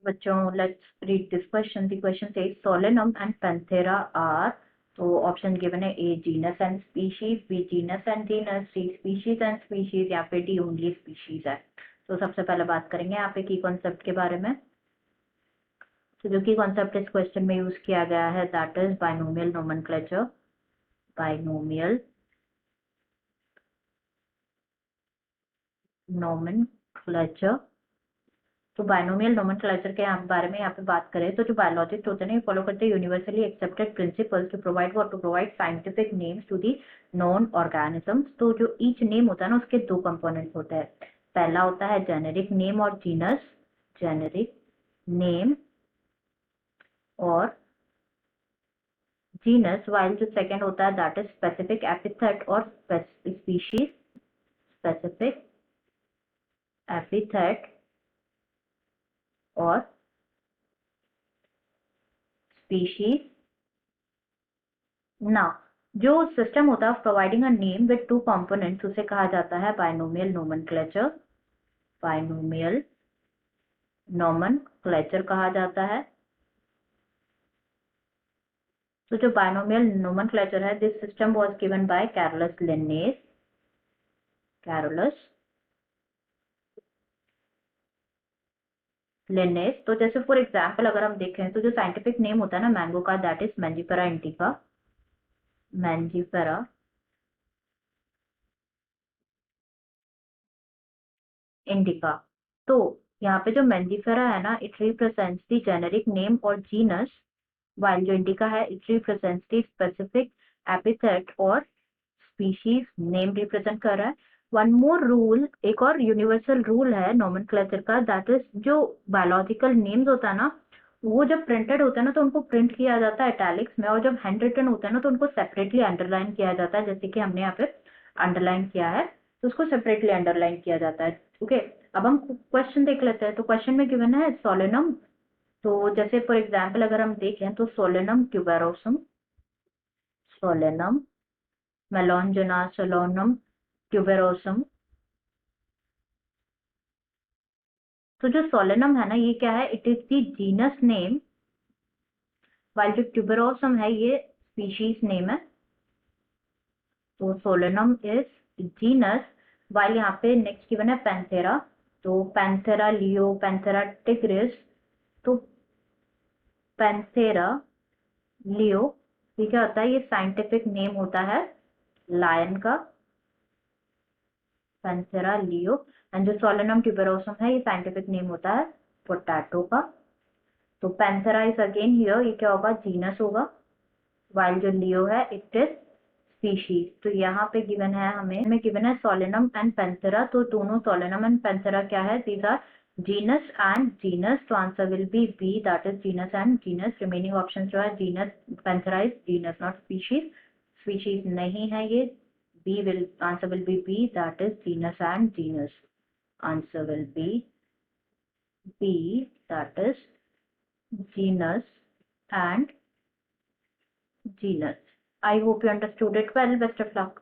बच्चों, let's read this question. The question says Solanum and Panthera are, तो option given है A genus and species, B genus and genus, C species and species, या फिर D only species है. तो सबसे पहले बात करेंगे यहाँ पे की कॉन्सेप्ट के बारे में. तो जो की कॉन्सेप्ट इस क्वेश्चन में यूज किया गया है that is binomial nomenclature. Binomial nomenclature. तो बाइनोमियल नोमेनक्लेचर के बारे में यहाँ पे बात करें तो जो बायोलॉजिस्ट होते हैं ये फॉलो करते हैं universally accepted principles to provide scientific names to the non organisms. तो जो ईच नेम होता है ना उसके दो कंपोनेंट्स होते हैं. पहला होता है जेनेरिक नेम और जीनस. जेनेरिक नेम और जीनस. वाइल जो सेकेंड होता है दैट इज स्पेसिफिक एपिथेट और स्पीशीज. स्पेसिफिक एपिथेट और स्पीशीज. ना जो सिस्टम होता है providing a name with two components उसे कहा जाता है बाइनोमियल नोमेनक्लेचर. बाइनोमियल नोमेनक्लेचर कहा जाता है. तो जो बाइनोमियल नोमेनक्लेचर है this system was given by Carolus Linnaeus. Carolus Linnaeus. तो जैसे फॉर एग्जांपल अगर हम देखें तो जो साइंटिफिक नेम होता है ना मैंगो का that is Mangifera indica. Mangifera indica. तो यहाँ पे जो मैंजीफेरा है ना it represents the generic name और जीनस, वाइल जो इंडिका है it represents the specific epithet और स्पीशीज नेम रिप्रेजेंट कर रहा है. वन मोर रूल, एक और यूनिवर्सल रूल है नोमेनक्लेचर का दैट इज जो बायोलॉजिकल नेम्स होता है ना वो जब प्रिंटेड होता है ना तो उनको प्रिंट किया जाता है इटैलिक्स में, और जब हैंड रिटन होता है ना तो उनको सेपरेटली अंडरलाइन किया जाता है. जैसे कि हमने यहाँ पे अंडरलाइन किया है तो उसको सेपरेटली अंडरलाइन किया जाता है. ओके, अब हम क्वेश्चन देख लेते हैं. तो क्वेश्चन में गिवन है सोलेनम. तो जैसे फॉर एग्जांपल अगर हम देखें तो Solanum tuberosum. Solanum melongena Solanum tuberosum. तो जो सोलेनम है ना ये क्या है, it is the genus name, while जो ट्यूबेरोसम है ये स्पीशीज नेम है. तो सोलेनम इज जीनस, वाइल यहाँ पे नेक्स्ट गिवन है पैंथेरा. तो पैंथेरा लियो, पैंथेरा टिग्रिस. तो पैंथेरा लियो ये क्या होता है, ये साइंटिफिक नेम होता है लायन का. Panthera leo. एंड जो सोलेनम ट्यूबेरोसम है ये साइंटिफिक नेम होता है पोटैटो का. तो पैंथेरा इज अगेन हियर, ये क्या होगा जीनस होगा, वाइल जो लियो है इट इज स्पीशीज. तो यहाँ पे गिवन है हमें गिवन है सोलेनम एंड पैंथेरा. तो दोनों सोलेनम एंड पैंथेरा क्या है, these are genus and genus. तो answer will be B that is genus and genus. Remaining option जो है genus Panthera is genus not species. Species नहीं है ये. B will answer will be B that is genus and genus. Answer will be B that is genus and genus. I hope you understood it well. Best of luck.